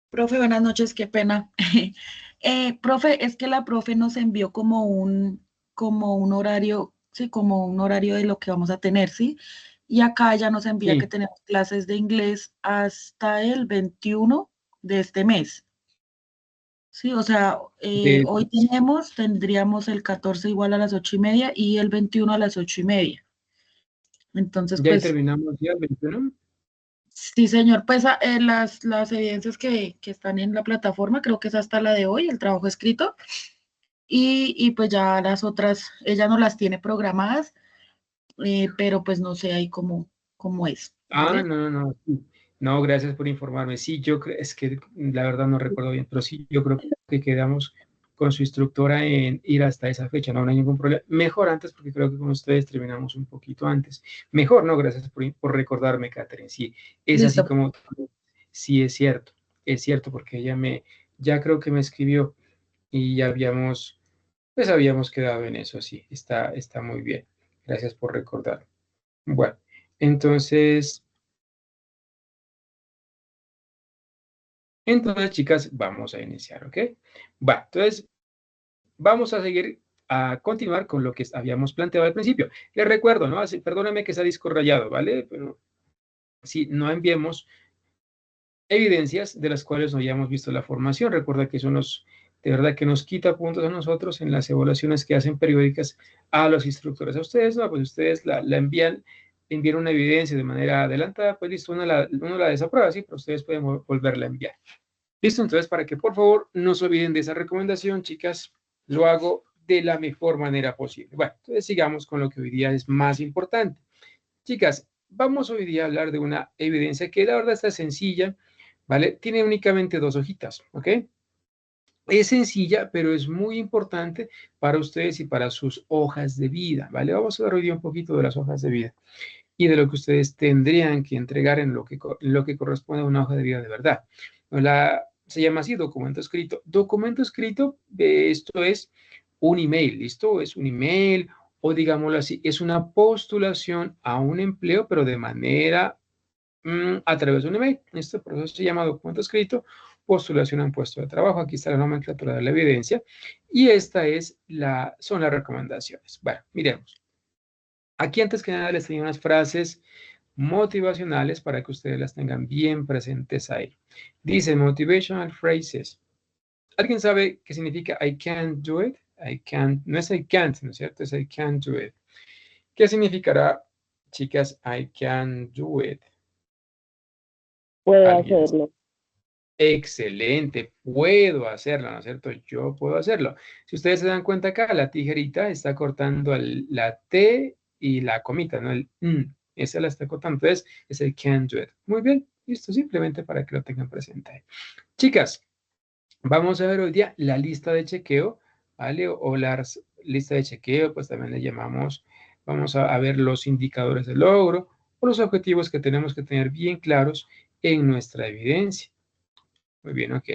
Profe, buenas noches, qué pena. Profe, es que la profe nos envió como un horario, sí, como un horario de lo que vamos a tener, ¿sí? Y acá ya nos envía que Sí, tenemos clases de inglés hasta el 21 de este mes, ¿sí? O sea, de, hoy tendríamos el 14 igual a las 8:30 y el 21 a las 8:30. Entonces, ya ahí pues, terminamos ya el 21. sí, señor, pues las evidencias que están en la plataforma, creo que es hasta la de hoy, el trabajo escrito. Y pues ya las otras, ella no las tiene programadas, pero pues no sé ahí cómo es, Ah, ¿vale? no, no, no. Sí. No, gracias por informarme. Sí, es que la verdad no recuerdo bien, pero sí, yo creo que quedamos con su instructora en ir hasta esa fecha, no, no hay ningún problema. Mejor antes, porque creo que con ustedes terminamos un poquito antes. Mejor, no, gracias por recordarme, Catherine. Sí, es así Listo. como, sí, es cierto, porque ya creo que me escribió y ya habíamos quedado en eso, sí, está muy bien. Gracias por recordar. Bueno, entonces, chicas, vamos a iniciar, ¿ok? Va, entonces, vamos a seguir a continuar con lo que habíamos planteado al principio. Les recuerdo, ¿no? Perdóname que sea disco rayado, ¿vale? Pero si no enviemos evidencias de las cuales no hayamos visto la formación. Recuerda que eso de verdad que nos quita puntos a nosotros en las evaluaciones que hacen periódicas a los instructores. A ustedes, no, pues ustedes la envían una evidencia de manera adelantada, pues listo, uno la desaprueba, sí, pero ustedes pueden volverla a enviar. Listo, entonces para que por favor no se olviden de esa recomendación, chicas, lo hago de la mejor manera posible. Bueno, entonces sigamos con lo que hoy día es más importante. Chicas, vamos hoy día a hablar de una evidencia que la verdad está sencilla, ¿vale? Tiene únicamente 2 hojitas, ¿ok? Es sencilla, pero es muy importante para ustedes y para sus hojas de vida, ¿vale? Vamos a ver hoy día un poquito de las hojas de vida y de lo que ustedes tendrían que entregar en lo que corresponde a una hoja de vida de verdad. Se llama así documento escrito. Documento escrito, esto es un email, ¿listo? Es un email o digámoslo así, es una postulación a un empleo, pero de manera a través de un email. Este proceso se llama documento escrito, postulación a un puesto de trabajo. Aquí está la nomenclatura de la evidencia y son las recomendaciones. Bueno, miremos. Aquí antes que nada les tenía unas frases motivacionales para que ustedes las tengan bien presentes ahí. Dice motivational phrases. ¿Alguien sabe qué significa I can't do it? I can't, no es I can't, ¿no es cierto? Es I can't do it. ¿Qué significará, chicas, I can't do it? Puedo ¿Alguien? hacerlo. Excelente, puedo hacerlo, ¿no es cierto? Yo puedo hacerlo. Si ustedes se dan cuenta acá, la tijerita está cortando la T y la comita, ¿no? Esa la está cortando. Entonces, es el can do it. Muy bien, listo, simplemente para que lo tengan presente. Chicas, vamos a ver hoy día la lista de chequeo, ¿vale? O la lista de chequeo, pues también le llamamos, vamos a ver los indicadores de logro o los objetivos que tenemos que tener bien claros en nuestra evidencia. Muy bien, ok.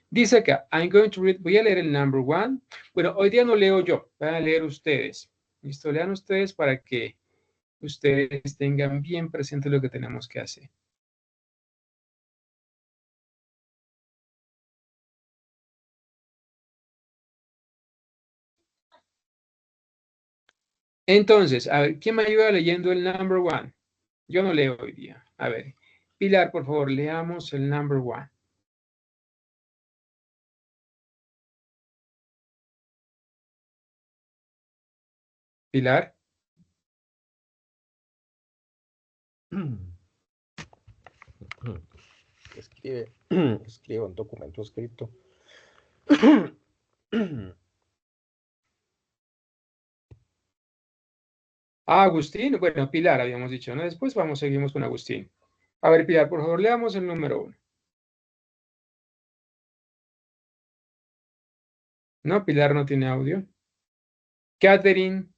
Dice acá, I'm going to read, voy a leer el number one. Bueno, hoy día no leo yo, van a leer ustedes. Listo, lean ustedes para que ustedes tengan bien presente lo que tenemos que hacer. Entonces, a ver, ¿quién me ayuda leyendo el number one? Yo no leo hoy día. A ver, Pilar, por favor, leamos el number one. Pilar. Escribe un documento escrito. Ah, Agustín, bueno, Pilar habíamos dicho, ¿no? Después seguimos con Agustín. A ver, Pilar, por favor, leamos el número uno. No, Pilar no tiene audio. Catherine,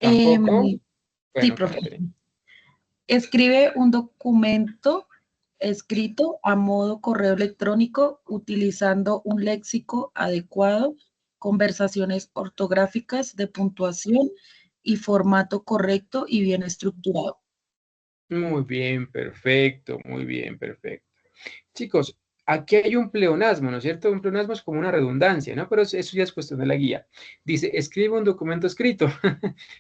Em, tampoco. sí, Bueno, profe. Catherine. Escribe un documento escrito a modo correo electrónico utilizando un léxico adecuado, conversaciones ortográficas de puntuación y formato correcto y bien estructurado. Muy bien, perfecto, muy bien, perfecto. Chicos, aquí hay un pleonasmo, ¿no es cierto? Un pleonasmo es como una redundancia, ¿no? Pero eso ya es cuestión de la guía. Dice, escribe un documento escrito.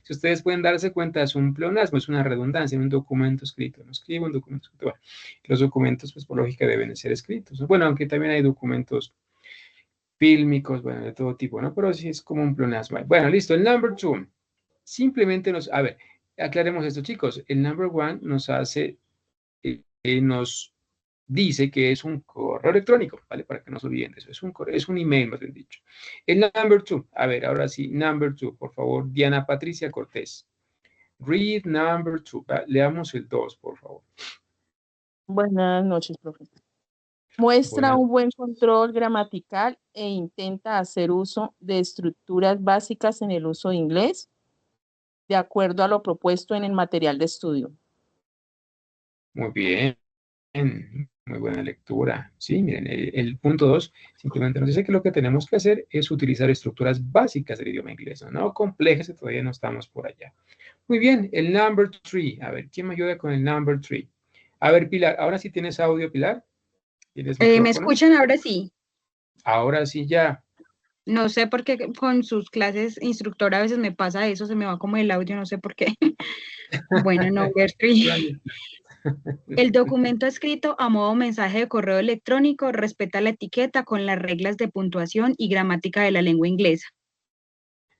Si ustedes pueden darse cuenta, es un pleonasmo, es una redundancia en un documento escrito. No escribe un documento escrito. Bueno, los documentos, pues por lógica, deben ser escritos, ¿no? Bueno, aunque también hay documentos fílmicos, bueno, de todo tipo, ¿no? Pero sí es como un pleonasmo. Bueno, listo. El number two. Simplemente nos, a ver, aclaremos esto, chicos. El number one nos hace, nos dice que es un correo electrónico, ¿vale? Para que no se olviden de eso. Es un correo, es un email, más bien dicho. El number two. A ver, ahora sí, number two, por favor. Diana Patricia Cortés. Read number two. Leamos el 2, por favor. Buenas noches, profe. Muestra un buen control gramatical e intenta hacer uso de estructuras básicas en el uso de inglés, de acuerdo a lo propuesto en el material de estudio. Muy bien. Muy buena lectura. Sí, miren, el punto 2 simplemente nos dice que lo que tenemos que hacer es utilizar estructuras básicas del idioma inglés, no complejas, y todavía no estamos por allá. Muy bien, el number 3. A ver, ¿quién me ayuda con el number 3? A ver, Pilar, ¿ahora sí tienes audio, Pilar? ¿Tienes micrófono? ¿Me escuchan ahora sí? Ahora sí ya. No sé por qué con sus clases instructora a veces me pasa eso, se me va como el audio, no sé por qué. Bueno, number 3. El documento escrito a modo mensaje de correo electrónico respeta la etiqueta con las reglas de puntuación y gramática de la lengua inglesa.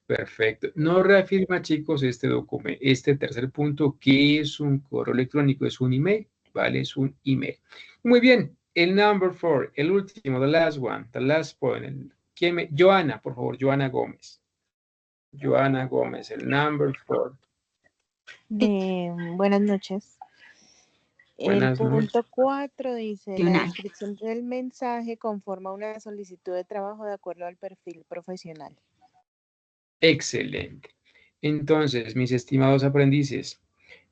Perfecto. No reafirma, chicos, este tercer punto, que es un correo electrónico, es un email, ¿vale? Es un email. Muy bien. El number 4, el último, the last one, the last point. Joana, por favor, Joana Gómez. Joana Gómez, el number 4. Buenas noches. Buenas El punto noches. 4 dice, la descripción del mensaje conforma una solicitud de trabajo de acuerdo al perfil profesional. Excelente. Entonces, mis estimados aprendices,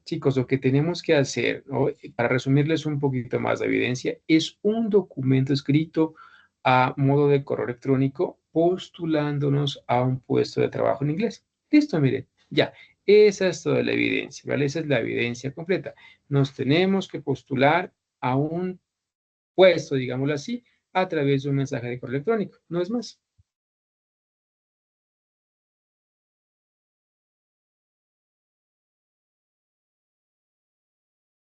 chicos, lo que tenemos que hacer, ¿no? Para resumirles un poquito más de evidencia, es un documento escrito a modo de correo electrónico postulándonos a un puesto de trabajo en inglés. Listo, miren, ya. Esa es toda la evidencia, ¿vale? Esa es la evidencia completa. Nos tenemos que postular a un puesto, digámoslo así, a través de un mensaje de correo electrónico. No es más.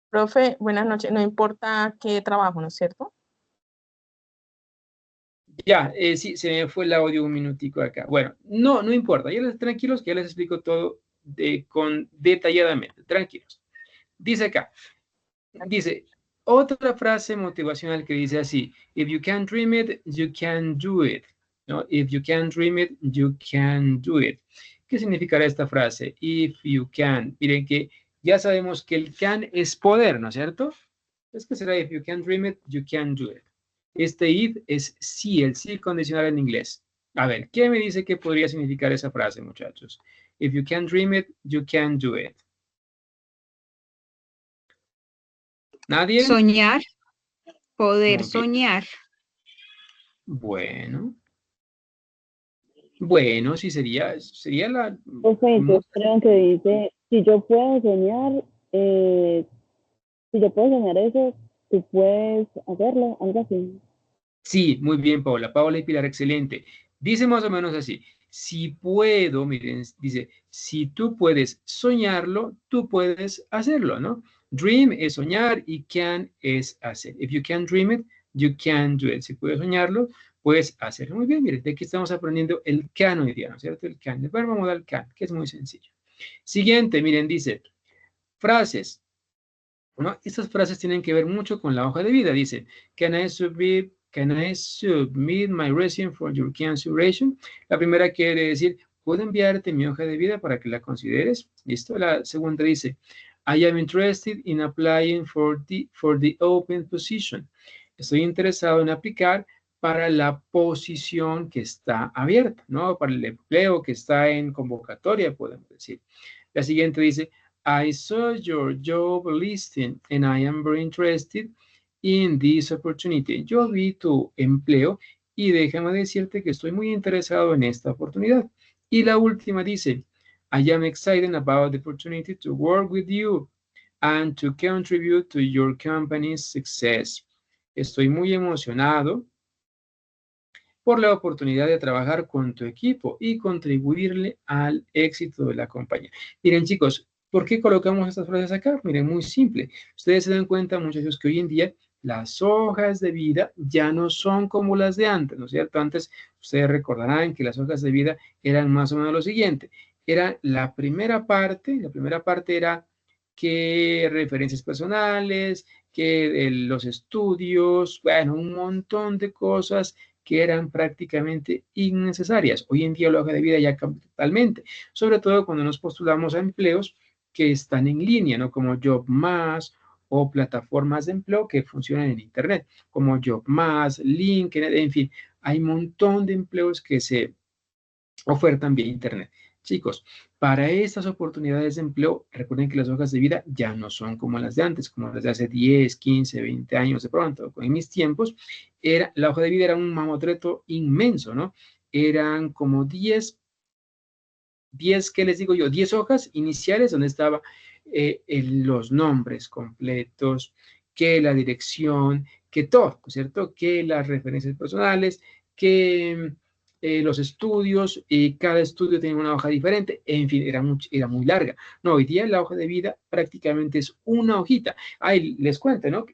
Profe, buenas noches. No importa qué trabajo, ¿no es cierto? Ya, sí, se me fue el audio un minutico acá. Bueno, no importa. Tranquilos, que ya les explico todo detalladamente. Tranquilos. Dice acá, dice, otra frase motivacional que dice así, if you can dream it, you can do it. ¿No? If you can dream it, you can do it. ¿Qué significará esta frase? If you can. Miren que ya sabemos que el can es poder, ¿no es cierto? Es que será if you can dream it, you can do it. Este if es sí, el sí condicional en inglés. A ver, ¿qué me dice que podría significar esa frase, muchachos? If you can dream it, you can do it. ¿Nadie? Soñar, poder soñar. Bueno, sí sería la... Profe, yo creo que dice, si yo puedo soñar eso, tú puedes hacerlo, algo así. Sí, muy bien, Paola. Paola y Pilar, excelente. Dice más o menos así, si puedo, miren, dice, si tú puedes soñarlo, tú puedes hacerlo, ¿no? Dream es soñar y can es hacer. If you can dream it, you can do it. Si puedes soñarlo, puedes hacerlo. Muy bien, miren, de aquí estamos aprendiendo el can hoy día, ¿no es cierto? El can, el verbo modal can, que es muy sencillo. Siguiente, miren, dice, frases, ¿no? Estas frases tienen que ver mucho con la hoja de vida. Dice, can I submit my resume for your consideration? La primera quiere decir, ¿puedo enviarte mi hoja de vida para que la consideres? ¿Listo? La segunda dice, I am interested in applying for the open position. Estoy interesado en aplicar para la posición que está abierta, ¿no? Para el empleo que está en convocatoria, podemos decir. La siguiente dice, I saw your job listing and I am very interested in this opportunity. Yo vi tu empleo y déjame decirte que estoy muy interesado en esta oportunidad. Y la última dice, I am excited about the opportunity to work with you. and to contribute to your company's success. Estoy muy emocionado por la oportunidad de trabajar con tu equipo y contribuirle al éxito de la compañía. Miren, chicos, ¿por qué colocamos estas frases acá? Miren, muy simple. Ustedes se dan cuenta, muchachos, que hoy en día las hojas de vida ya no son como las de antes, ¿no es cierto? Antes ustedes recordarán que las hojas de vida eran más o menos lo siguiente. Era la primera parte era que referencias personales, que los estudios, bueno, un montón de cosas que eran prácticamente innecesarias. Hoy en día la hoja de vida ya cambia totalmente, sobre todo cuando nos postulamos a empleos que están en línea, ¿no? Como JobMass o plataformas de empleo que funcionan en Internet, como JobMass, LinkedIn, en fin, hay un montón de empleos que se ofertan vía Internet. Chicos, para estas oportunidades de empleo, recuerden que las hojas de vida ya no son como las de antes, como las de hace 10, 15, 20 años de pronto. En mis tiempos, la hoja de vida era un mamotreto inmenso, ¿no? Eran como 10, ¿qué les digo yo? 10 hojas iniciales donde estaba los nombres completos, que la dirección, que todo, ¿cierto? Que las referencias personales, que los estudios, y cada estudio tenía una hoja diferente, en fin, era muy larga. No, hoy día la hoja de vida prácticamente es una hojita. Ahí les cuento, ¿no?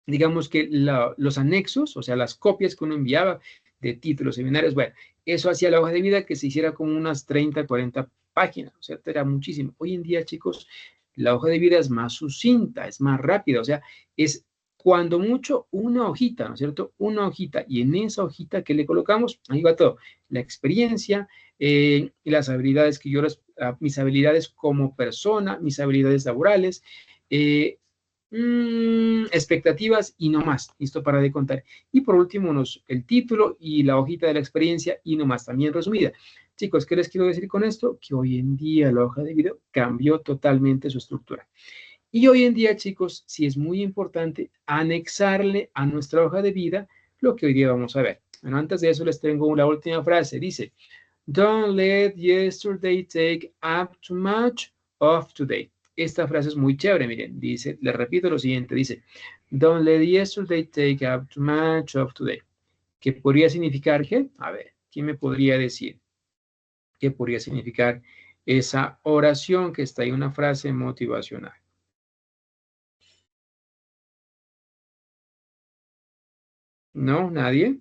Digamos que los anexos, o sea, las copias que uno enviaba de títulos, seminarios, bueno, eso hacía la hoja de vida que se hiciera como unas 30, 40 páginas, o sea, era muchísimo. Hoy en día, chicos, la hoja de vida es más sucinta, es más rápida, o sea, es cuando mucho una hojita, ¿no es cierto? Una hojita, y en esa hojita que le colocamos, ahí va todo, la experiencia, las habilidades que mis habilidades como persona, mis habilidades laborales, expectativas y no más, listo para de contar. Y por último, el título y la hojita de la experiencia y no más, también resumida. Chicos, ¿qué les quiero decir con esto? Que hoy en día la hoja de vida cambió totalmente su estructura. Y hoy en día, chicos, sí es muy importante anexarle a nuestra hoja de vida lo que hoy día vamos a ver. Bueno, antes de eso les tengo la última frase. Dice, don't let yesterday take up too much of today. Esta frase es muy chévere, miren, dice, le repito lo siguiente, dice, don't let yesterday take up too much of today. ¿Qué podría significar qué? A ver, ¿quién me podría decir qué podría significar esa oración que está ahí, una frase motivacional? ¿No? ¿Nadie?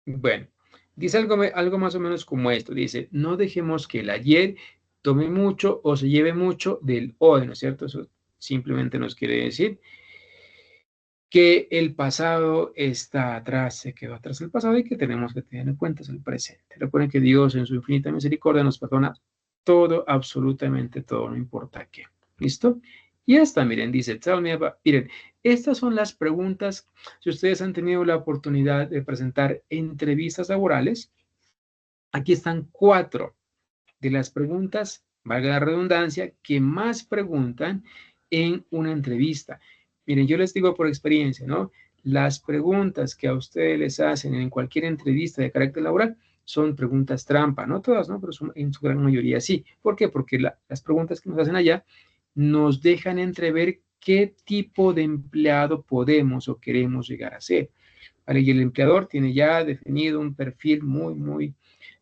Bueno, dice algo más o menos como esto. Dice, no dejemos que el ayer tome mucho o se lleve mucho del hoy, ¿no es cierto? Eso simplemente nos quiere decir que el pasado está atrás, se quedó atrás el pasado y que tenemos que tener en cuenta el presente. Recuerden que Dios en su infinita misericordia nos perdona todo, absolutamente todo, no importa qué. ¿Listo? Y esta, miren, dice, miren, estas son las preguntas, si ustedes han tenido la oportunidad de presentar entrevistas laborales, aquí están 4 de las preguntas, valga la redundancia, que más preguntan en una entrevista. Miren, yo les digo por experiencia, ¿no? Las preguntas que a ustedes les hacen en cualquier entrevista de carácter laboral son preguntas trampa, no todas, ¿no? Pero en su gran mayoría sí. ¿Por qué? Porque las preguntas que nos hacen allá nos dejan entrever qué tipo de empleado podemos o queremos llegar a ser. ¿Vale? Y el empleador tiene ya definido un perfil muy,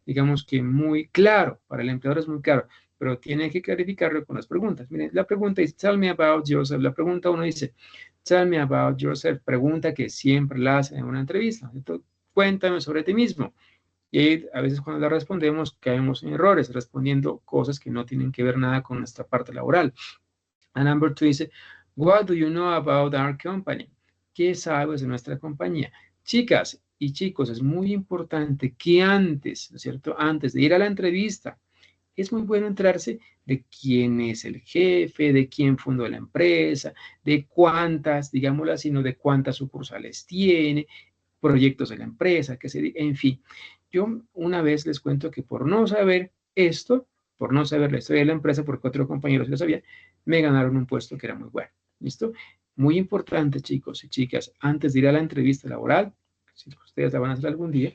digamos que muy claro. Para el empleador es muy claro, pero tiene que clarificarlo con las preguntas. Miren, la pregunta es, tell me about yourself. La pregunta uno dice, tell me about yourself. Pregunta que siempre la hacen en una entrevista. Entonces, cuéntame sobre ti mismo. Y a veces cuando la respondemos caemos en errores, respondiendo cosas que no tienen que ver nada con nuestra parte laboral. And number 2 dice, what do you know about our company? ¿Qué sabes de nuestra compañía? Chicas y chicos, es muy importante que antes, ¿no es cierto? Antes de ir a la entrevista, es muy bueno enterarse de quién es el jefe, de quién fundó la empresa, de cuántas, digámoslo así, no de cuántas sucursales tiene, proyectos de la empresa, en fin. Yo una vez les cuento que por no saber esto, por no saber la historia de la empresa, porque otro compañero sí lo sabía, me ganaron un puesto que era muy bueno. ¿Listo? Muy importante, chicos y chicas, antes de ir a la entrevista laboral, si ustedes la van a hacer algún día,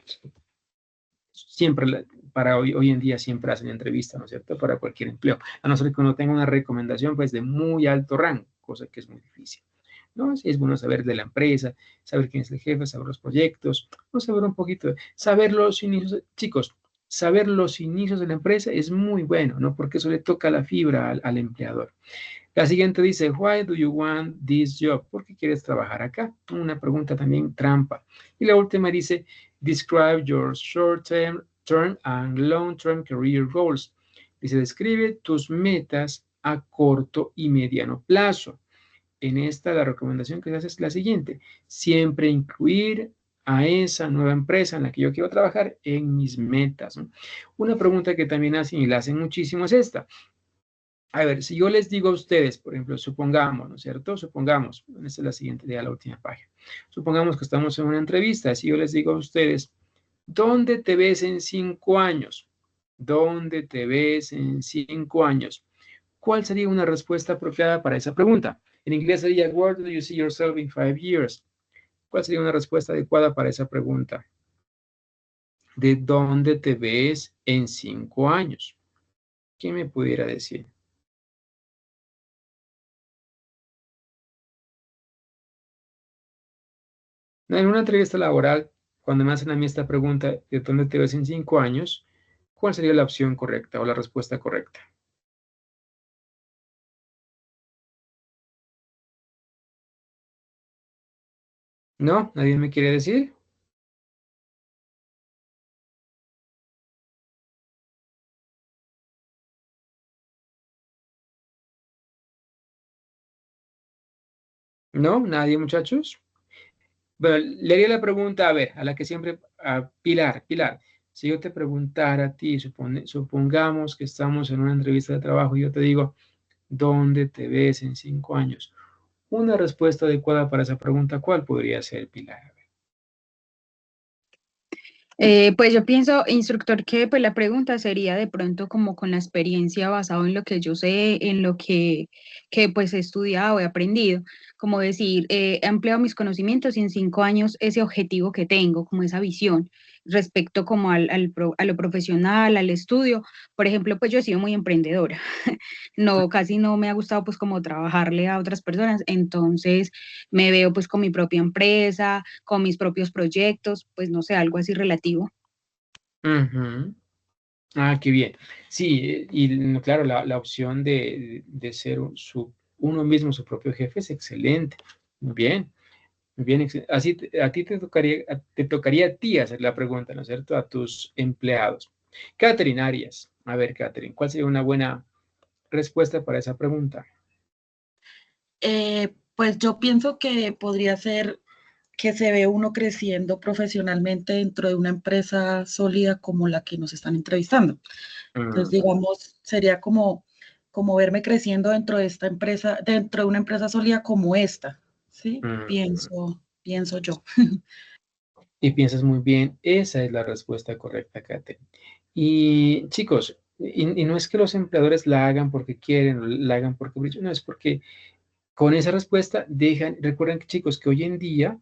siempre para hoy en día siempre hacen entrevista, ¿no es cierto? Para cualquier empleo, a no ser que uno tenga una recomendación pues de muy alto rango, cosa que es muy difícil, ¿no? Sí, es bueno saber de la empresa, saber quién es el jefe, saber los proyectos, no saber un poquito, saber los inicios, chicos, saber los inicios de la empresa es muy bueno, ¿no? Porque eso le toca la fibra al empleador. La siguiente dice, why do you want this job? ¿Por qué quieres trabajar acá? Una pregunta también trampa. Y la última dice, describe your short-term and long-term career goals. Dice, describe tus metas a corto y mediano plazo. En esta, la recomendación que se hace es la siguiente, siempre incluir a esa nueva empresa en la que yo quiero trabajar en mis metas, ¿no? Una pregunta que también hacen y la hacen muchísimo es esta. A ver, si yo les digo a ustedes, por ejemplo, supongamos, ¿no es cierto? Supongamos, esta es la siguiente, ya la última página. Supongamos que estamos en una entrevista, si yo les digo a ustedes, ¿dónde te ves en 5 años? ¿Dónde te ves en 5 años? ¿Cuál sería una respuesta apropiada para esa pregunta? En inglés sería, where do you see yourself in 5 years? ¿Cuál sería una respuesta adecuada para esa pregunta? ¿De dónde te ves en 5 años? ¿Qué me pudiera decir? En una entrevista laboral, cuando me hacen a mí esta pregunta, ¿de dónde te ves en 5 años? ¿Cuál sería la opción correcta o la respuesta correcta? ¿No? ¿Nadie me quiere decir? ¿No? ¿Nadie, muchachos? Bueno, le haría la pregunta, a ver, a la que siempre, a Pilar, si yo te preguntara a ti, supongamos que estamos en una entrevista de trabajo y yo te digo, ¿dónde te ves en 5 años? Una respuesta adecuada para esa pregunta, ¿cuál podría ser, Pilar? Pues yo pienso, instructor, que pues la pregunta sería de pronto como con la experiencia basado en lo que yo sé, en lo que pues he estudiado, he aprendido, como decir, he empleado mis conocimientos y en 5 años ese objetivo que tengo, como esa visión respecto como a lo profesional, al estudio. Por ejemplo, pues yo he sido muy emprendedora, no, casi no me ha gustado pues como trabajarle a otras personas, entonces me veo pues con mi propia empresa, con mis propios proyectos, pues no sé, algo así relativo. Ujú. Ah, qué bien. Sí, y no, claro, la opción de ser uno mismo su propio jefe es excelente. Muy bien, muy bien. Así a ti te tocaría a ti hacer la pregunta, ¿no es cierto? A tus empleados. Catherine Arias. A ver, Catherine, ¿cuál sería una buena respuesta para esa pregunta? Pues yo pienso que podría ser que se ve uno creciendo profesionalmente dentro de una empresa sólida como la que nos están entrevistando. Entonces, Mm, digamos, sería como verme creciendo dentro de esta empresa, dentro de una empresa sólida como esta, ¿sí? mm. Pienso yo. Y piensas muy bien, esa es la respuesta correcta, Kate. Y chicos, y no es que los empleadores la hagan porque quieren, la hagan porque no, es porque con esa respuesta recuerden que chicos, que hoy en día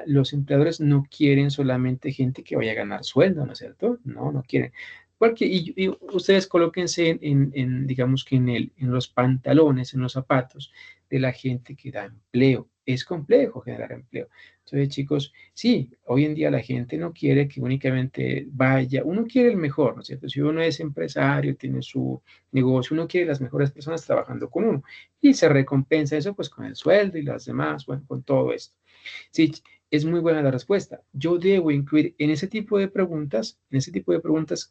los empleadores no quieren solamente gente que vaya a ganar sueldo, ¿no es cierto? No, no quieren. Porque, y ustedes colóquense digamos que en los pantalones, en los zapatos de la gente que da empleo. Es complejo generar empleo. Entonces, chicos, sí, hoy en día la gente no quiere que únicamente vaya, uno quiere el mejor, ¿no es cierto? Si uno es empresario, tiene su negocio, uno quiere las mejores personas trabajando con uno y se recompensa eso pues con el sueldo y las demás, bueno, con todo esto. Sí, es muy buena la respuesta. Yo debo incluir en ese tipo de preguntas,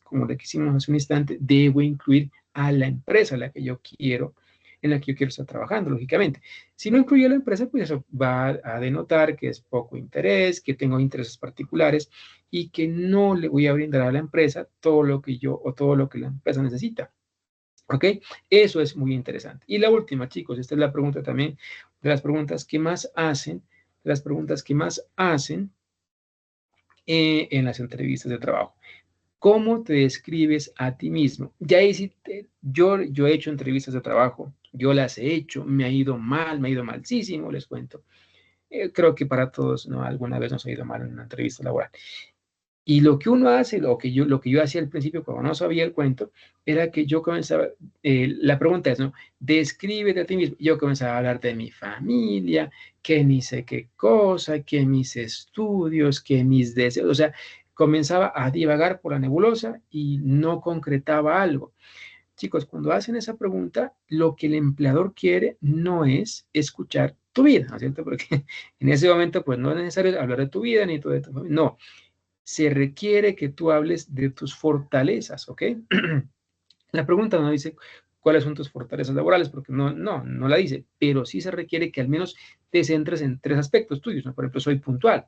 como la que hicimos hace un instante, debo incluir a la empresa en la que yo quiero estar trabajando, lógicamente. Si no incluyo a la empresa, pues eso va a denotar que es poco interés, que tengo intereses particulares y que no le voy a brindar a la empresa todo lo que yo o todo lo que la empresa necesita. ¿Ok? Eso es muy interesante. Y la última, chicos, esta es la pregunta también, de las preguntas que más hacen, en las entrevistas de trabajo. ¿Cómo te describes a ti mismo? Ya yo he hecho entrevistas de trabajo, yo las he hecho, me ha ido mal, malísimo, les cuento. Creo que para todos, ¿no? Alguna vez nos ha ido mal en una entrevista laboral. Y lo que uno hace, lo que yo hacía al principio cuando no sabía el cuento, era que yo comenzaba, la pregunta es, ¿no? Descríbete a ti mismo. Yo comenzaba a hablar de mi familia, que ni sé qué cosa, que mis estudios, que mis deseos, o sea, comenzaba a divagar por la nebulosa y no concretaba algo. Chicos, cuando hacen esa pregunta, lo que el empleador quiere no es escuchar tu vida, ¿no es cierto? Porque en ese momento, pues no es necesario hablar de tu vida ni de tu familia, no. Se requiere que tú hables de tus fortalezas, ¿ok? La pregunta no dice cuáles son tus fortalezas laborales, porque no la dice, pero sí se requiere que al menos te centres en 3 aspectos tuyos, ¿no? Por ejemplo, soy puntual,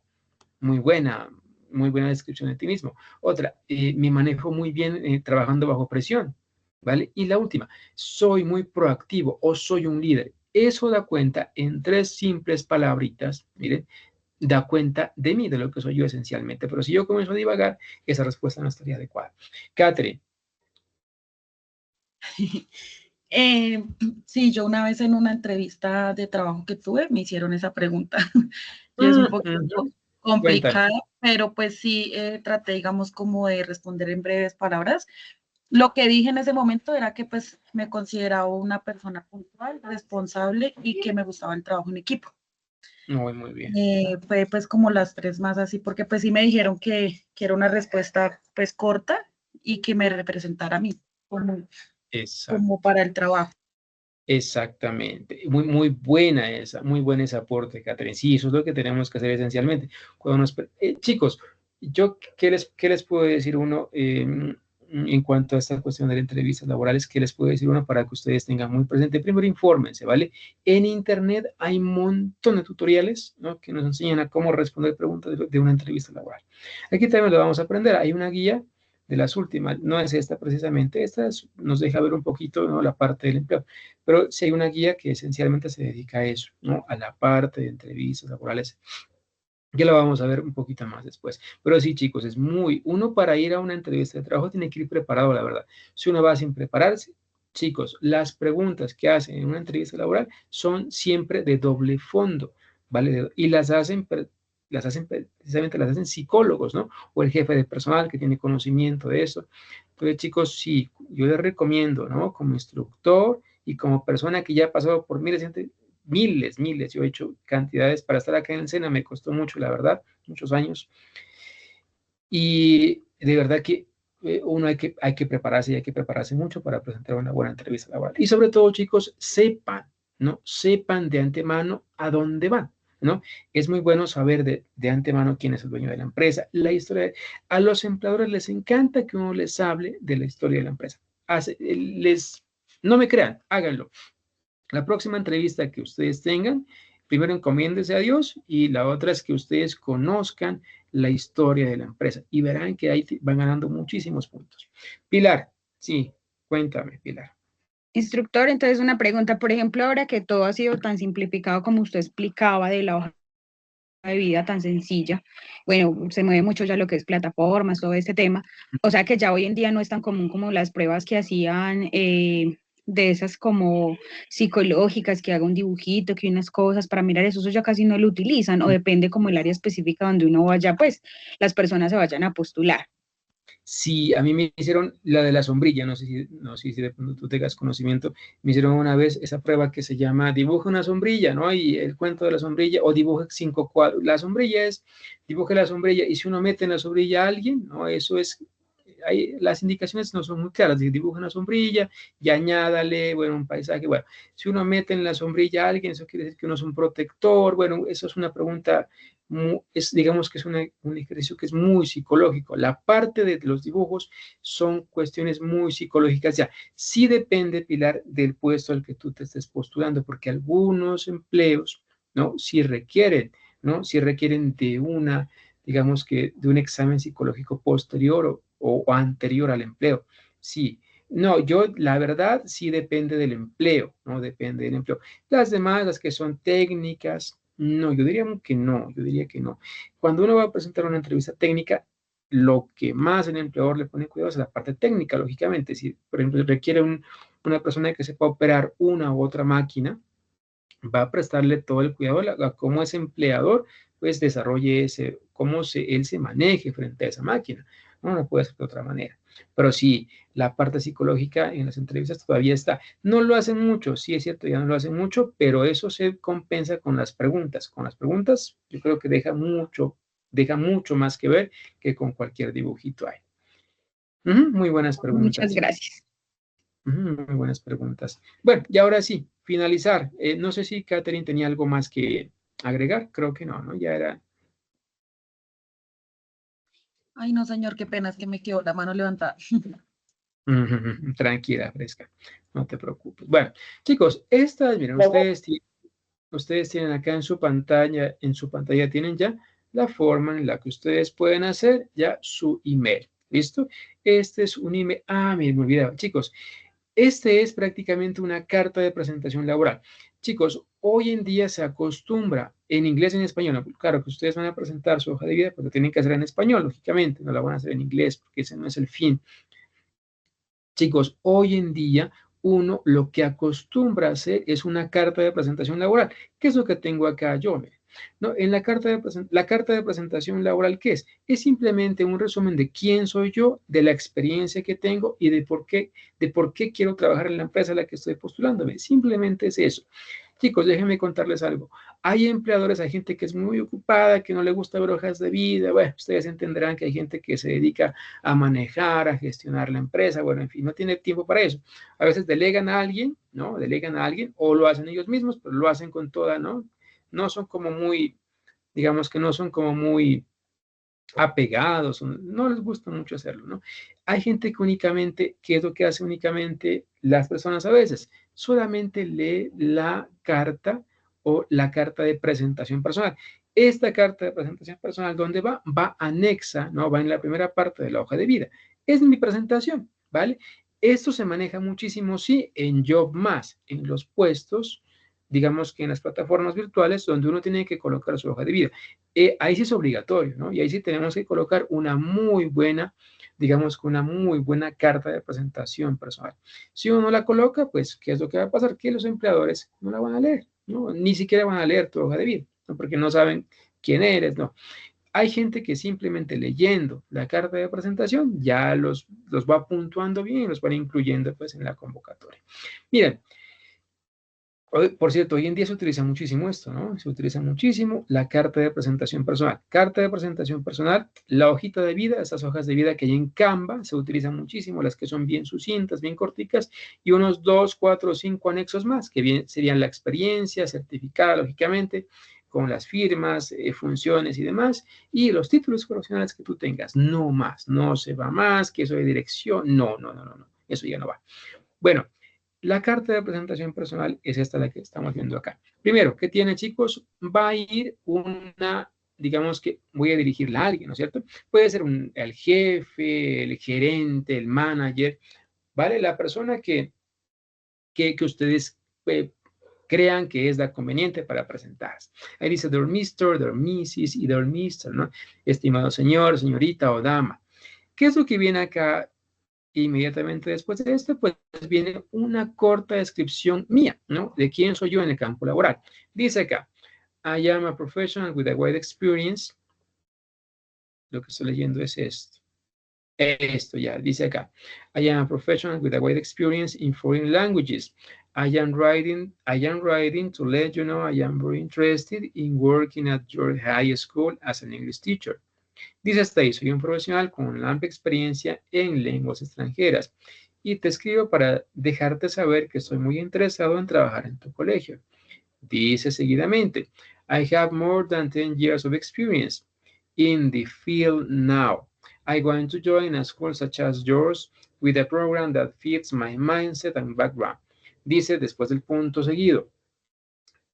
muy buena descripción de ti mismo. Otra, me manejo muy bien trabajando bajo presión, ¿vale? Y la última, soy muy proactivo o soy un líder. Eso da cuenta en 3 simples palabritas, miren, da cuenta de mí, de lo que soy yo esencialmente. Pero si yo comienzo a divagar, esa respuesta no estaría adecuada. Catherine. Sí, yo una vez en una entrevista de trabajo que tuve me hicieron esa pregunta y es un poquito complicada, pero pues sí traté, digamos, como de responder en breves palabras. Lo que dije en ese momento era que pues me consideraba una persona puntual, responsable y que me gustaba el trabajo en equipo. Muy bien. Fue pues como las 3 más así, porque pues sí me dijeron que era una respuesta pues corta y que me representara a mí como para el trabajo. Exactamente. Muy buena ese aporte, Catherine. Sí, eso es lo que tenemos que hacer esencialmente. Chicos, yo, ¿qué les puedo decir uno en cuanto a esta cuestión de las entrevistas laborales? ¿Qué les puedo decir uno para que ustedes tengan muy presente? Primero, infórmense, ¿vale? En Internet hay un montón de tutoriales, ¿no? Que nos enseñan a cómo responder preguntas de una entrevista laboral. Aquí también lo vamos a aprender. Hay una guía de las últimas, no es esta precisamente, nos deja ver un poquito, ¿no? La parte del empleo, pero sí hay una guía que esencialmente se dedica a eso, ¿no? A la parte de entrevistas laborales. Ya la vamos a ver un poquito más después. Pero sí, chicos, uno para ir a una entrevista de trabajo tiene que ir preparado, la verdad. Si uno va sin prepararse, chicos, las preguntas que hacen en una entrevista laboral son siempre de doble fondo, ¿vale? Y precisamente las hacen psicólogos, ¿no? O el jefe de personal que tiene conocimiento de eso. Entonces, chicos, sí, yo les recomiendo, ¿no? Como instructor y como persona que ya ha pasado por miles, yo he hecho cantidades para estar acá en el SENA, me costó mucho, la verdad, muchos años. Y de verdad que uno hay que prepararse y hay que prepararse mucho para presentar una buena entrevista laboral. Y sobre todo, chicos, sepan, ¿no? Sepan de antemano a dónde van, ¿no? Es muy bueno saber de antemano quién es el dueño de la empresa, la historia. A los empleadores les encanta que uno les hable de la historia de la empresa. No me crean, háganlo. La próxima entrevista que ustedes tengan, primero encomiéndese a Dios y la otra es que ustedes conozcan la historia de la empresa y verán que ahí van ganando muchísimos puntos. Pilar, sí, cuéntame, Pilar. Instructor, entonces una pregunta, por ejemplo, ahora que todo ha sido tan simplificado como usted explicaba de la hoja de vida tan sencilla, bueno, se mueve mucho ya lo que es plataformas, todo este tema, o sea que ya hoy en día no es tan común como las pruebas que hacían de esas como psicológicas, que haga un dibujito, que unas cosas para mirar eso ya casi no lo utilizan, o depende como el área específica donde uno vaya, pues las personas se vayan a postular. Sí, a mí me hicieron la de la sombrilla, no sé si de pronto tú tengas conocimiento, me hicieron una vez esa prueba que se llama dibuja una sombrilla, ¿no? Y el cuento de la sombrilla, o dibuja 5 cuadros. La sombrilla es, dibuja la sombrilla, y si uno mete en la sombrilla a alguien, ¿no? Eso es, las indicaciones no son muy claras, dibuja una sombrilla y añádale, bueno, un paisaje, bueno, si uno mete en la sombrilla a alguien, eso quiere decir que uno es un protector, bueno, eso es una pregunta digamos que es un ejercicio que es muy psicológico. La parte de los dibujos son cuestiones muy psicológicas ya. Sí depende, Pilar, del puesto al que tú te estés postulando, porque algunos empleos, ¿no? Sí requieren, ¿no? Sí requieren digamos que de un examen psicológico posterior o anterior al empleo. Sí. No, la verdad, sí depende del empleo, ¿no? Depende del empleo. Las demás, las que son técnicas, no, yo diría que no. Cuando uno va a presentar una entrevista técnica, lo que más el empleador le pone cuidado es la parte técnica, lógicamente. Si, por ejemplo, requiere una persona que sepa operar una u otra máquina, va a prestarle todo el cuidado a cómo ese empleador pues desarrolle él se maneje frente a esa máquina. No puede ser de otra manera. Pero sí, la parte psicológica en las entrevistas todavía está. No lo hacen mucho, sí es cierto, ya no lo hacen mucho, pero eso se compensa con las preguntas. Con las preguntas yo creo que deja mucho más que ver que con cualquier dibujito ahí. Muy buenas preguntas. Muchas gracias. Muy buenas preguntas. Bueno, y ahora sí, finalizar. No sé si Catherine tenía algo más que agregar. Creo que no, ¿no? Ya era... Ay, no, señor, qué pena, es que me quedó la mano levantada. Tranquila, fresca. No te preocupes. Bueno, chicos, miren, ustedes tienen acá en su pantalla tienen ya la forma en la que ustedes pueden hacer ya su email. ¿Listo? Este es un email. Miren, me olvidaba. Chicos, este es prácticamente una carta de presentación laboral. Chicos, hoy en día se acostumbra en inglés y en español. Claro que ustedes van a presentar su hoja de vida, pero lo tienen que hacer en español, lógicamente. No la van a hacer en inglés porque ese no es el fin. Chicos, hoy en día uno lo que acostumbra a hacer es una carta de presentación laboral. ¿Qué es lo que tengo acá yo? ¿No? En la carta de presentación laboral, ¿qué es? Es simplemente un resumen de quién soy yo, de la experiencia que tengo y de por qué quiero trabajar en la empresa a la que estoy postulándome. Simplemente es eso. Chicos, déjenme contarles algo. Hay empleadores, hay gente que es muy ocupada, que no le gusta ver hojas de vida. Bueno, ustedes entenderán que hay gente que se dedica a manejar, a gestionar la empresa. Bueno, en fin, no tiene tiempo para eso. A veces delegan a alguien, ¿no? Delegan a alguien o lo hacen ellos mismos, pero lo hacen con toda, ¿no? No son como muy, digamos que no son como muy apegados, no les gusta mucho hacerlo, ¿no? Hay gente que únicamente, ¿qué es lo que hace únicamente las personas a veces? Solamente lee la carta o la carta de presentación personal. Esta carta de presentación personal, ¿dónde va? Va anexa, ¿no? Va en la primera parte de la hoja de vida. Es mi presentación, ¿vale? Esto se maneja muchísimo, sí, en JobMath, en los puestos, digamos que en las plataformas virtuales donde uno tiene que colocar su hoja de vida. Ahí sí es obligatorio, ¿no? Y ahí sí tenemos que colocar una muy buena, digamos que una muy buena carta de presentación personal. Si uno no la coloca, pues, ¿qué es lo que va a pasar? Que los empleadores no la van a leer, ¿no? Ni siquiera van a leer tu hoja de vida, ¿no? Porque no saben quién eres, ¿no? Hay gente que simplemente leyendo la carta de presentación ya los va puntuando bien y los van incluyendo pues en la convocatoria. Miren, por cierto, hoy en día se utiliza muchísimo esto, ¿no? Se utiliza muchísimo la carta de presentación personal. Carta de presentación personal, la hojita de vida, esas hojas de vida que hay en Canva, se utilizan muchísimo, las que son bien sucintas, bien corticas, y unos 2, 4, 5 anexos más, que bien serían la experiencia certificada, lógicamente, con las firmas, funciones y demás, y los títulos profesionales que tú tengas. No más, no se va más, que eso de dirección, no, eso ya no va. Bueno, la carta de presentación personal es esta la que estamos viendo acá. Primero, ¿qué tiene, chicos? Va a ir digamos que voy a dirigirla a alguien, ¿no es cierto? Puede ser el jefe, el gerente, el manager, ¿vale? La persona que ustedes crean que es la conveniente para presentarse. Ahí dice, dear Mr., dear Mrs. y dear Mr., ¿no? Estimado señor, señorita o dama. ¿Qué es lo que viene acá? Inmediatamente después de esto, pues viene una corta descripción mía, ¿no? De quién soy yo en el campo laboral. Dice acá, I am a professional with a wide experience. Lo que estoy leyendo es esto. Esto ya, dice acá. I am a professional with a wide experience in foreign languages. I am writing to let you know I am very interested in working at your high school as an English teacher. Dice hasta ahí, soy un profesional con una amplia experiencia en lenguas extranjeras y te escribo para dejarte saber que estoy muy interesado en trabajar en tu colegio. Dice seguidamente, I have more than 10 years of experience in the field now. I want to join a school such as yours with a program that fits my mindset and background. Dice después del punto seguido,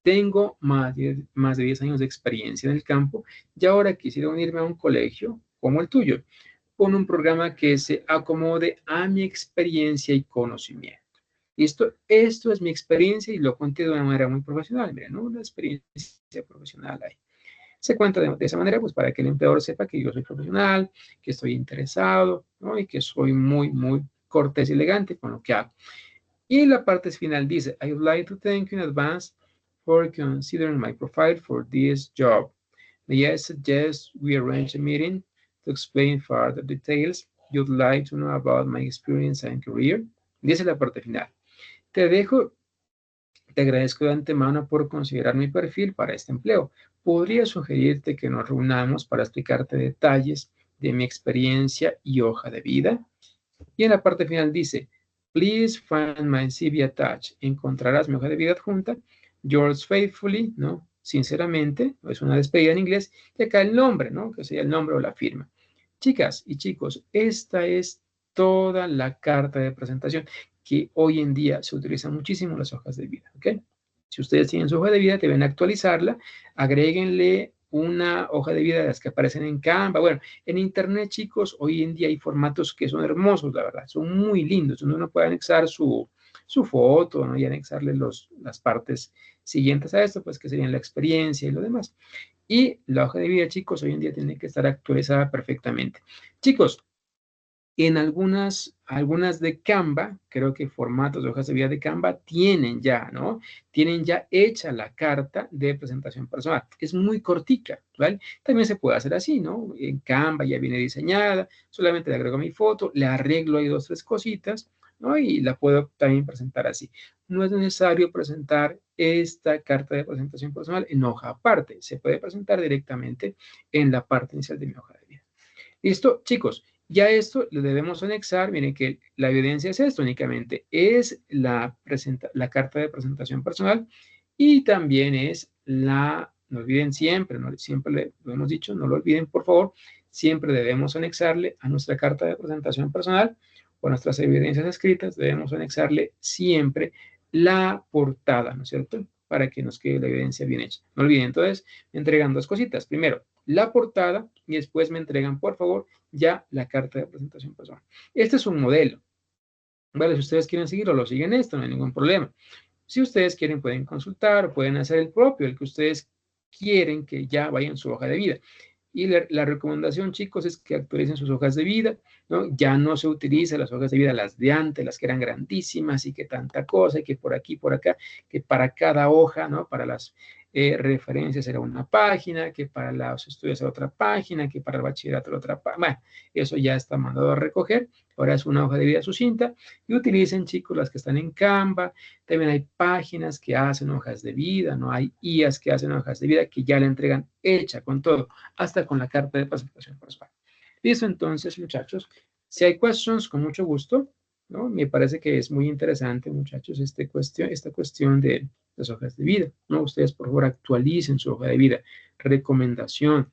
tengo más de 10 años de experiencia en el campo y ahora quisiera unirme a un colegio como el tuyo, con un programa que se acomode a mi experiencia y conocimiento. Esto es mi experiencia y lo cuento de una manera muy profesional. Miren, ¿no? Una experiencia profesional ahí. Se cuenta de esa manera, pues para que el empleador sepa que yo soy profesional, que estoy interesado, ¿no? Y que soy muy, muy cortés y elegante con lo que hago. Y la parte final dice, I would like to thank you in advance for considering my profile for this job. May I suggest we arrange a meeting to explain further details you'd like to know about my experience and career? Dice la parte final. Te agradezco de antemano por considerar mi perfil para este empleo. Podría sugerirte que nos reunamos para explicarte detalles de mi experiencia y hoja de vida. Y en la parte final dice, please find my CV attached. Encontrarás mi hoja de vida adjunta. Yours faithfully, ¿no? Sinceramente, es una despedida en inglés. Y acá el nombre, ¿no? Que sería el nombre o la firma. Chicas y chicos, esta es toda la carta de presentación que hoy en día se utilizan muchísimo las hojas de vida, ¿ok? Si ustedes tienen su hoja de vida, deben actualizarla, agréguenle una hoja de vida de las que aparecen en Canva. Bueno, en Internet, chicos, hoy en día hay formatos que son hermosos, la verdad, son muy lindos, donde uno puede anexar su foto, ¿no? Y anexarle las partes siguientes a esto, pues que serían la experiencia y lo demás. Y la hoja de vida, chicos, hoy en día tiene que estar actualizada perfectamente. Chicos, en algunas de Canva, creo que formatos de hojas de vida de Canva tienen ya, ¿no? Tienen ya hecha la carta de presentación personal. Es muy cortica, ¿vale? También se puede hacer así, ¿no? En Canva ya viene diseñada, solamente le agrego mi foto, le arreglo ahí 2, 3 cositas, ¿no? Y la puedo también presentar así. No es necesario presentar esta carta de presentación personal en hoja aparte. Se puede presentar directamente en la parte inicial de mi hoja de vida. ¿Listo? Chicos, ya esto le debemos anexar. Miren que la evidencia es esto únicamente. Es la carta de presentación personal y también es no olviden siempre, siempre lo hemos dicho, no lo olviden por favor, siempre debemos anexarle a nuestra carta de presentación personal o a nuestras evidencias escritas, debemos anexarle siempre la portada, ¿no es cierto? Para que nos quede la evidencia bien hecha. No olviden, entonces, me entregan 2 cositas. Primero, la portada y después me entregan, por favor, ya la carta de presentación personal. Este es un modelo. Vale, si ustedes quieren seguirlo, lo siguen esto, no hay ningún problema. Si ustedes quieren, pueden consultar, pueden hacer el propio, el que ustedes quieren que ya vaya en su hoja de vida. Y la recomendación, chicos, es que actualicen sus hojas de vida, ¿no? Ya no se utilizan las hojas de vida, las de antes, las que eran grandísimas y que tanta cosa, y que por aquí, por acá, que para cada hoja, ¿no? Para las referencias era una página, que para los estudios era otra página, que para el bachillerato era otra página. Bueno, eso ya está mandado a recoger. Ahora es una hoja de vida sucinta. Y utilicen, chicos, las que están en Canva. También hay páginas que hacen hojas de vida, ¿no? Hay IAs que hacen hojas de vida que ya la entregan hecha con todo, hasta con la carta de presentación personal. Listo, entonces, muchachos. Si hay questions, con mucho gusto, ¿no? Me parece que es muy interesante, muchachos, esta cuestión de las hojas de vida, ¿no? Ustedes, por favor, actualicen su hoja de vida. Recomendación.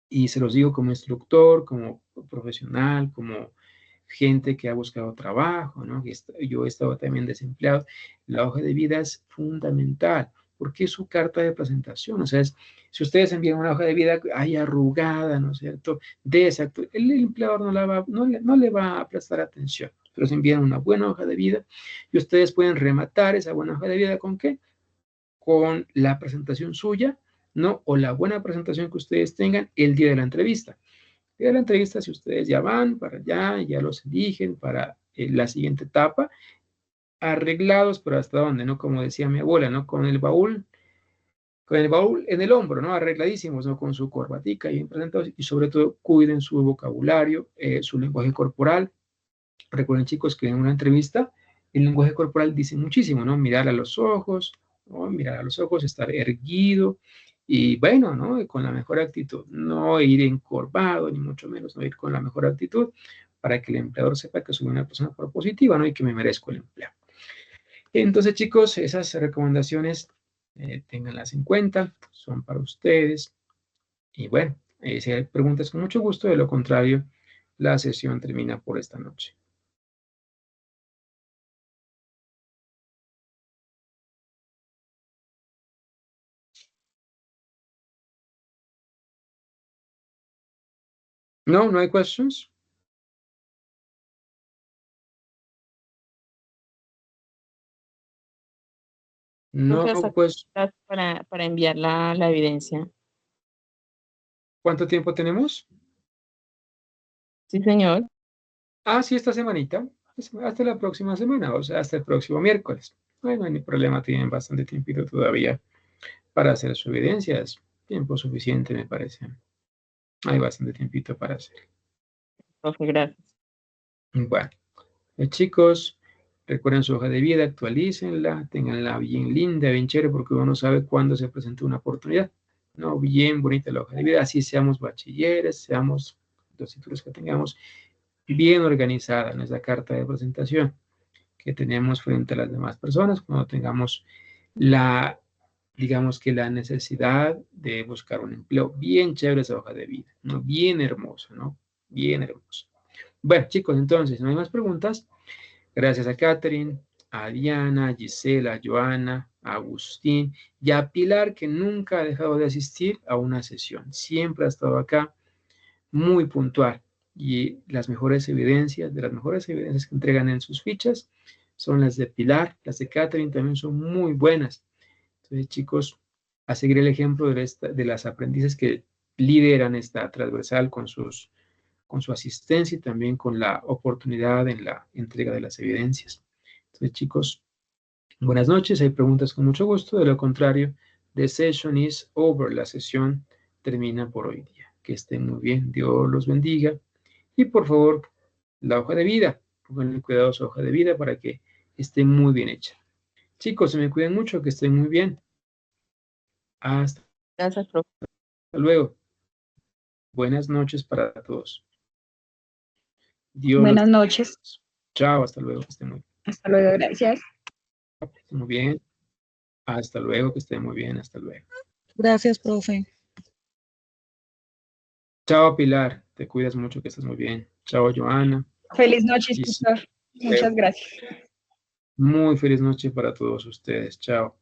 Y se los digo como instructor, como profesional, como gente que ha buscado trabajo, ¿no? Yo he estado también desempleado. La hoja de vida es fundamental, porque es su carta de presentación. O sea, si ustedes envían una hoja de vida ahí arrugada, ¿no es cierto? El empleador no le va a prestar atención. Pero si envían una buena hoja de vida y ustedes pueden rematar esa buena hoja de vida ¿con qué? Con la presentación suya, ¿no? O la buena presentación que ustedes tengan el día de la entrevista. El día de la entrevista, si ustedes ya van para allá, ya los eligen para la siguiente etapa, arreglados, pero hasta dónde, ¿no? Como decía mi abuela, ¿no? Con el baúl en el hombro, ¿no? Arregladísimos, ¿no? Con su corbatica bien presentados y sobre todo cuiden su vocabulario, su lenguaje corporal. Recuerden, chicos, que en una entrevista el lenguaje corporal dice muchísimo, ¿no? Mirar a los ojos, ¿no? Mirar a los ojos, estar erguido y bueno, ¿no? Con la mejor actitud, no ir encorvado, ni mucho menos, no ir con la mejor actitud para que el empleador sepa que soy una persona propositiva, ¿no? Y que me merezco el empleo. Entonces, chicos, esas recomendaciones, ténganlas en cuenta, son para ustedes. Y bueno, si hay preguntas, con mucho gusto, de lo contrario, la sesión termina por esta noche. No hay questions. No, pues. Para enviar la evidencia. ¿Cuánto tiempo tenemos? Sí, señor. Sí, esta semanita. Hasta la próxima semana, o sea, hasta el próximo miércoles. No hay ni problema, tienen bastante tiempito todavía para hacer sus evidencias. Tiempo suficiente, me parece. Hay bastante tiempito para hacerlo. Profe, gracias. Bueno, chicos, recuerden su hoja de vida, actualícenla, tenganla bien linda, bien chévere, porque uno no sabe cuándo se presenta una oportunidad. No, bien bonita la hoja de vida, así seamos bachilleres, seamos los títulos que tengamos, bien organizada en esa carta de presentación que tenemos frente a las demás personas, cuando tengamos digamos que la necesidad de buscar un empleo. Bien chévere esa hoja de vida, ¿no? Bien hermosa, ¿no? Bien hermosa. Bueno, chicos, entonces, no hay más preguntas. Gracias a Catherine, a Diana, a Gisela, a Joana, a Agustín y a Pilar, que nunca ha dejado de asistir a una sesión. Siempre ha estado acá, muy puntual. Y las mejores evidencias, de las mejores evidencias que entregan en sus fichas, son las de Pilar, las de Catherine también son muy buenas. Entonces, chicos, a seguir el ejemplo de las aprendices que lideran esta transversal con su asistencia y también con la oportunidad en la entrega de las evidencias. Entonces, chicos, buenas noches. Hay preguntas con mucho gusto. De lo contrario, the session is over. La sesión termina por hoy día. Que estén muy bien. Dios los bendiga. Y por favor, la hoja de vida. Pónganle cuidado a su hoja de vida para que esté muy bien hecha. Chicos, se me cuiden mucho, que estén muy bien. Hasta Gracias, profe. luego. Buenas noches para todos. Dios Buenas los... noches. Chao, hasta luego, que estén muy bien. Hasta luego, gracias. Muy bien. Hasta luego, que estén muy bien. Hasta luego. Gracias, profe. Chao, Pilar. Te cuidas mucho, que estés muy bien. Chao, Joana. Feliz noche, Y sí, instructor. Muchas gracias. muy feliz noche para todos ustedes. Chao.